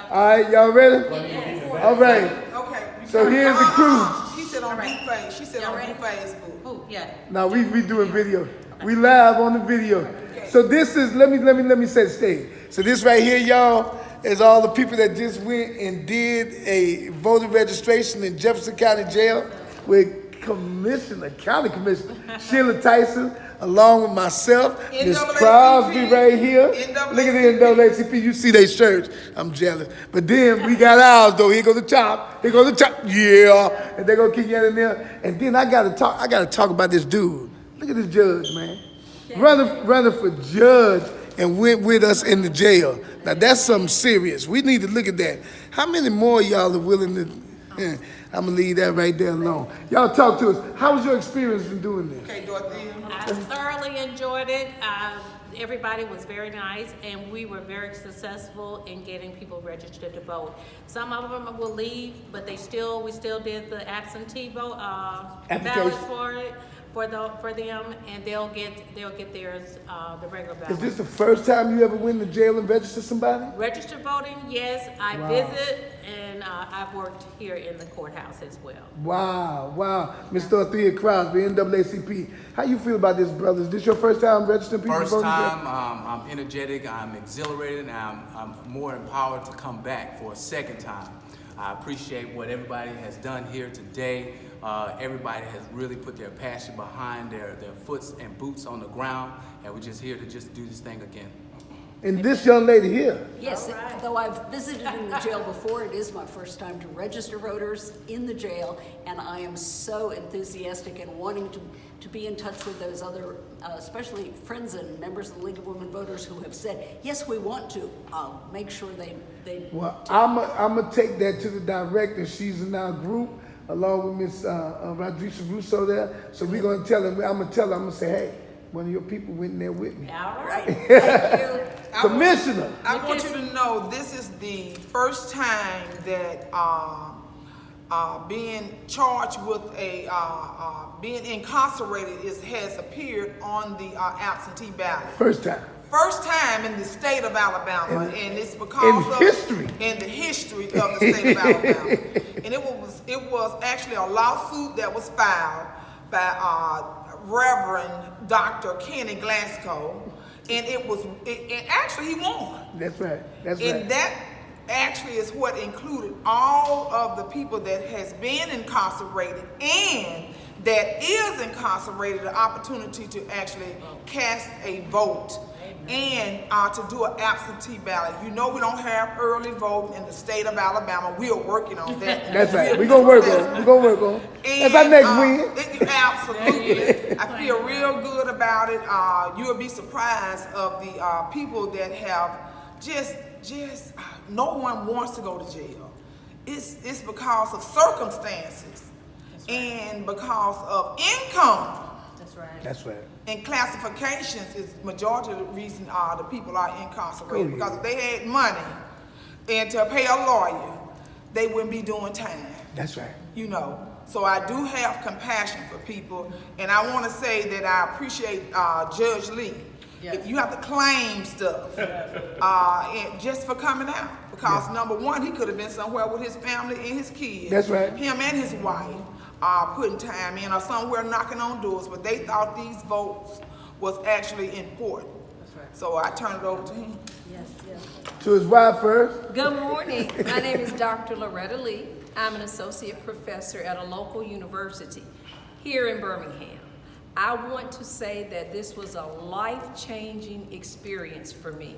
All right, y'all ready? Yes. All right. Okay. So here's the crew. She said on Facebook. She said on Facebook. Oh, yeah. Now we doing video. We live on the video. So this is let me set the stage. So this right here, y'all, is all the people that just went and did a voter registration in Jefferson County Jail with County Commissioner Sheila Tyson, along with myself, Miss Crosby right here. Look at the NAACP. You see their shirts. I'm jealous. But then we got ours though. Here goes the top. Here goes the top. Yeah. And they're gonna keep getting in there. And then I gotta talk about this dude. Look at this judge, man. Running for judge and went with us in the jail. Now that's something serious. We need to look at that. How many more of y'all are willing to? I'm gonna leave that right there alone. Y'all talk to us. How was your experience in doing this? Okay, Dorothy. I thoroughly enjoyed it. Everybody was very nice, and we were very successful in getting people registered to vote. Some of them will leave, but we still did the absentee vote ballots for them, and they'll get theirs the regular ballot. Is this the first time you ever went to jail and registered somebody? Registered voting, yes. I visit, and I've worked here in the courthouse as well. Wow. Miss Dorothea Crosby, NAACP. How you feel about this, brothers? Is this your first time registering people? First time. I'm energetic. I'm exhilarated. And I'm more empowered to come back for a second time. I appreciate what everybody has done here today. Everybody has really put their passion behind their foots and boots on the ground, and we're just here to just do this thing again. And this young lady here. Yes, though I've visited in the jail before, it is my first time to register voters in the jail, and I am so enthusiastic and wanting to be in touch with those other, especially friends and members of the League of Women Voters who have said, yes, we want to. I'll make sure they Well, I'm gonna take that to the director. She's in our group, along with Miss Rodriguez Russo there. So we're gonna tell her. I'm gonna say, hey, one of your people went in there with me. All right. Thank you. Commissioner. I want you to know this is the first time that being charged with being incarcerated has appeared on the absentee ballot. First time. First time in the state of Alabama, and it's because in the history of the state of Alabama, and it was actually a lawsuit that was filed by Reverend Dr. Kenny Glasgow, and and actually he won. That's right. And that actually is what included all of the people that has been incarcerated and that is incarcerated, the opportunity to actually cast a vote and to do an absentee ballot. You know we don't have early voting in the state of Alabama. We are working on that. That's right. We're gonna work on it. That's our next win. Absolutely. I feel real good about it. You'll be surprised of the people that have just no one wants to go to jail. It's because of circumstances and because of income. That's right. And classifications is majority of the reason the people are incarcerated. Because if they had money and to pay a lawyer, they wouldn't be doing time. That's right. You know. So I do have compassion for people, and I want to say that I appreciate Judge Lee. Yes. You have to claim stuff and just for coming out. Because number one, he could have been somewhere with his family and his kids. That's right. Him and his wife. Putting time in or somewhere knocking on doors, but they thought these votes was actually important. That's right. So I turned it over to him. Yes. To his wife first. Good morning. My name is Dr. Loretta Lee. I'm an associate professor at a local university here in Birmingham. I want to say that this was a life-changing experience for me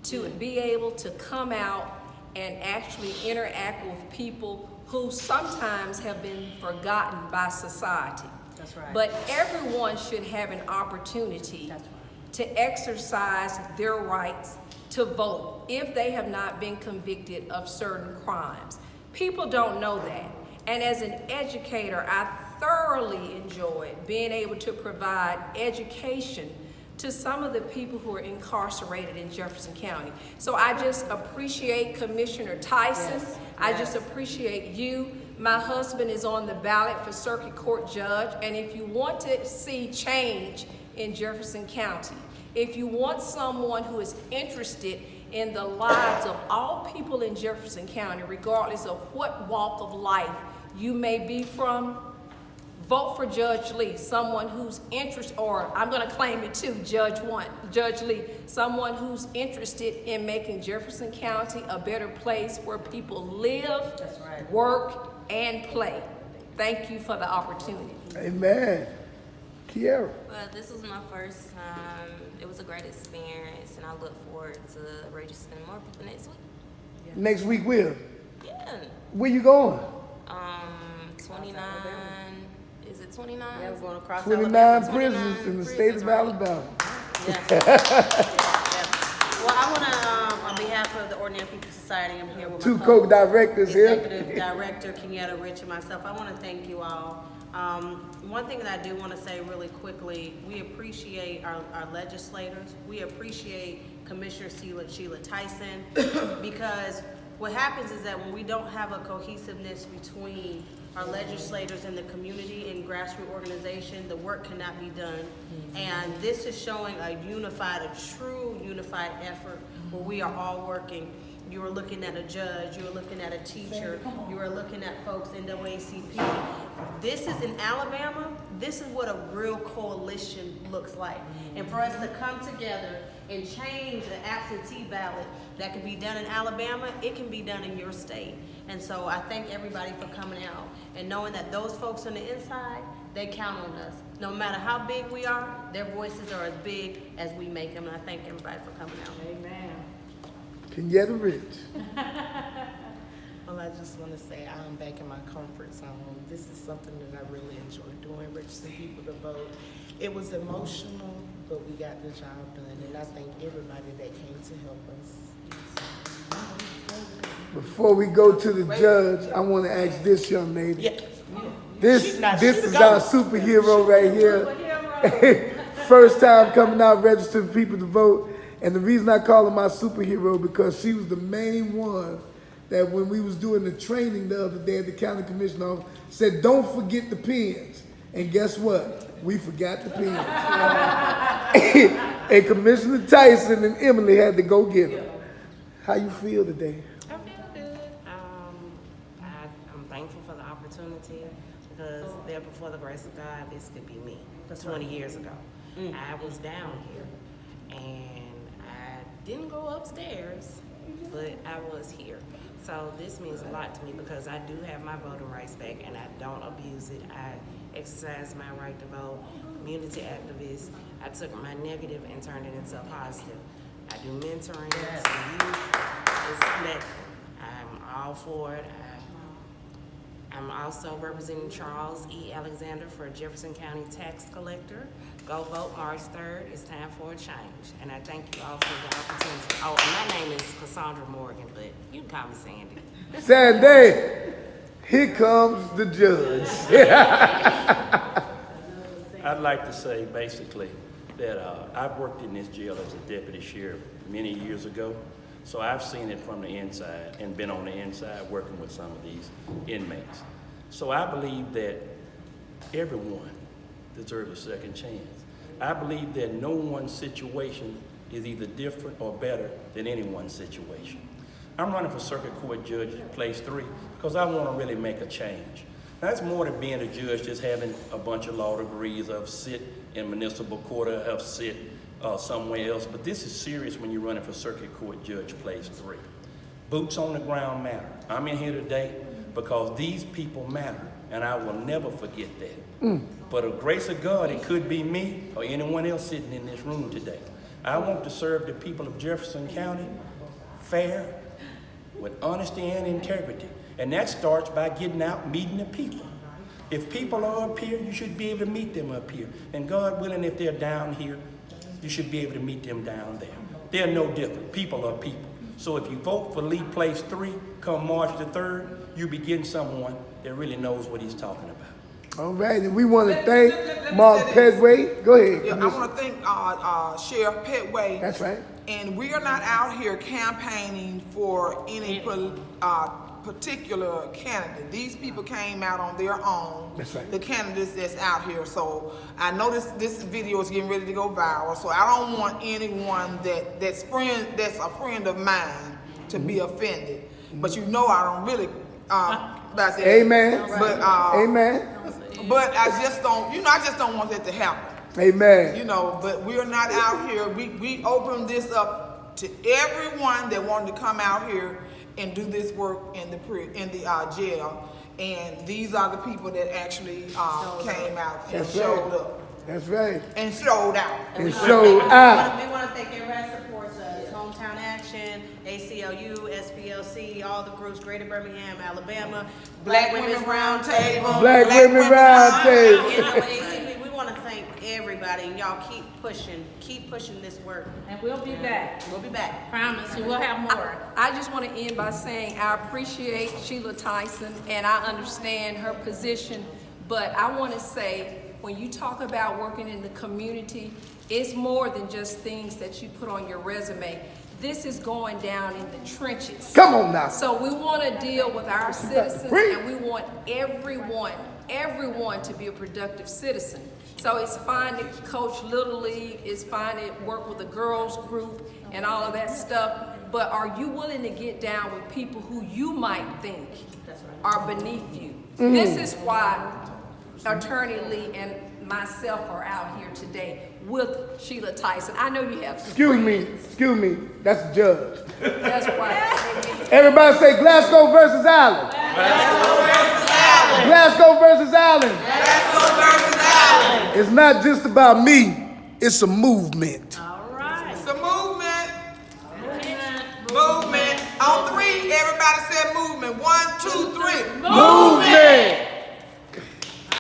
to be able to come out and actually interact with people who sometimes have been forgotten by society. That's right. But everyone should have an opportunity to exercise their rights to vote if they have not been convicted of certain crimes. People don't know that. And as an educator, I thoroughly enjoyed being able to provide education to some of the people who are incarcerated in Jefferson County. So I just appreciate Commissioner Tyson. I just appreciate you. My husband is on the ballot for circuit court judge, and if you want to see change in Jefferson County, if you want someone who is interested in the lives of all people in Jefferson County, regardless of what walk of life you may be from. Vote for Judge Lee, someone who's interested, or I'm gonna claim it too, Judge Lee, someone who's interested in making Jefferson County a better place where people live, work, and play. Thank you for the opportunity. Amen. Kiara. Well, this was my first time. It was a great experience, and I look forward to registering more people next week. Next week, Will. Yeah. Where you going? 29. Is it 29? Yeah, we're going across 29 Alabama. prisons in the state of Alabama. Yes. Well, I want to, on behalf of the Ordinary People Society, I'm here with Two my co-directors here. Executive Director, Kenyatta Rich, and myself. I want to thank you all. One thing that I do want to say really quickly, we appreciate our legislators. We appreciate Commissioner Sheila Tyson, because what happens is that when we don't have a cohesiveness between our legislators and the community and grassroots organization, the work cannot be done. And this is showing a true unified effort where we are all working. You are looking at a judge, you are looking at a teacher, you are looking at folks in NAACP. This is in Alabama, this is what a real coalition looks like. And for us to come together and change the absentee ballot that can be done in Alabama, it can be done in your state. And so I thank everybody for coming out and knowing that those folks on the inside, they count on us. No matter how big we are, their voices are as big as we make them. And I thank everybody for coming out. Amen. Kenyatta Rich. Well, I just want to say I'm back in my comfort zone. This is something that I really enjoy doing, registering people to vote. It was emotional, but we got the job done, and I thank everybody that came to help us. Before we go to the judge, I want to ask this young lady. Yeah. This is our superhero right here. First time coming out registering people to vote. And the reason I call her my superhero because she was the main one that when we was doing the training the other day at the county commission office, said, don't forget the pens. And guess what? We forgot the pens. And Commissioner Tyson and Emily had to go get them. How you feel today? I feel good. I'm thankful for the opportunity because there before the grace of God, this could be me. 20 years ago. I was down here and I didn't go upstairs, but I was here. So this means a lot to me because I do have my voting rights back and I don't abuse it. I exercise my right to vote, community activist. I took my negative and turned it into a positive. I do mentoring to youth. It's nothing. I'm all for it. I'm also representing Charles E. Alexander for Jefferson County Tax Collector. Go vote March 3rd. It's time for a change. And I thank you all for the opportunity. Oh, and my name is Cassandra Morgan, but you can call me Sandy. Sandy, here comes the judge. I'd like to say basically that I've worked in this jail as a deputy sheriff many years ago. So I've seen it from the inside and been on the inside working with some of these inmates. So I believe that everyone deserves a second chance. I believe that no one's situation is either different or better than anyone's situation. I'm running for circuit court judge at place 3 because I want to really make a change. That's more than being a judge, just having a bunch of law degrees of sit in municipal court or have sit somewhere else, but this is serious when you're running for circuit court judge place 3. Boots on the ground matter. I'm in here today because these people matter, and I will never forget that. But the grace of God, it could be me or anyone else sitting in this room today. I want to serve the people of Jefferson County fair, with honesty and integrity, and that starts by getting out, meeting the people. If people are up here, you should be able to meet them up here, and God willing, if they're down here, you should be able to meet them down there. They're no different. People are people. So if you vote for Lee Place 3, come March the 3rd, you'll be getting someone that really knows what he's talking about. All right, and we want to thank Mark Petway. Go ahead. Yeah, I want to thank Sheriff Petway. That's right. And we are not out here campaigning for any particular candidate. These people came out on their own. That's right. The candidates that's out here. So I know this video is getting ready to go viral. So I don't want anyone that's a friend of mine to be offended. But you know I don't really about that. Amen. But Amen. but I just don't. I just don't want that to happen. Amen. But we're not out here. We open this up to everyone that wanted to come out here and do this work in the jail. And these are the people that actually came out and showed up. That's right. And showed out. And showed out. We want to thank everybody that supports us. Hometown Action, ACLU, SPLC, all the groups, Greater Birmingham, Alabama, Black Women's Round Table. Black Women Round Table. ACB, we want to thank everybody, and y'all keep pushing this work. And we'll be back. We'll be back. Promise you, we'll have more. I just want to end by saying I appreciate Sheila Tyson and I understand her position, but I want to say when you talk about working in the community, it's more than just things that you put on your resume. This is going down in the trenches. Come on now. So we want to deal with our citizens and we want everyone to be a productive citizen. So it's fine to coach Little League, it's fine to work with a girls group and all of that stuff, but are you willing to get down with people who you might think are beneath you? This is why Attorney Lee and myself are out here today with Sheila Tyson. I know you have Excuse me, that's the judge. That's why. Everybody say Glasgow versus Allen. Glasgow versus Allen. It's not just about me, it's a movement. All right. It's a movement. Movement. On three, everybody said movement. 1, 2, 3. Movement.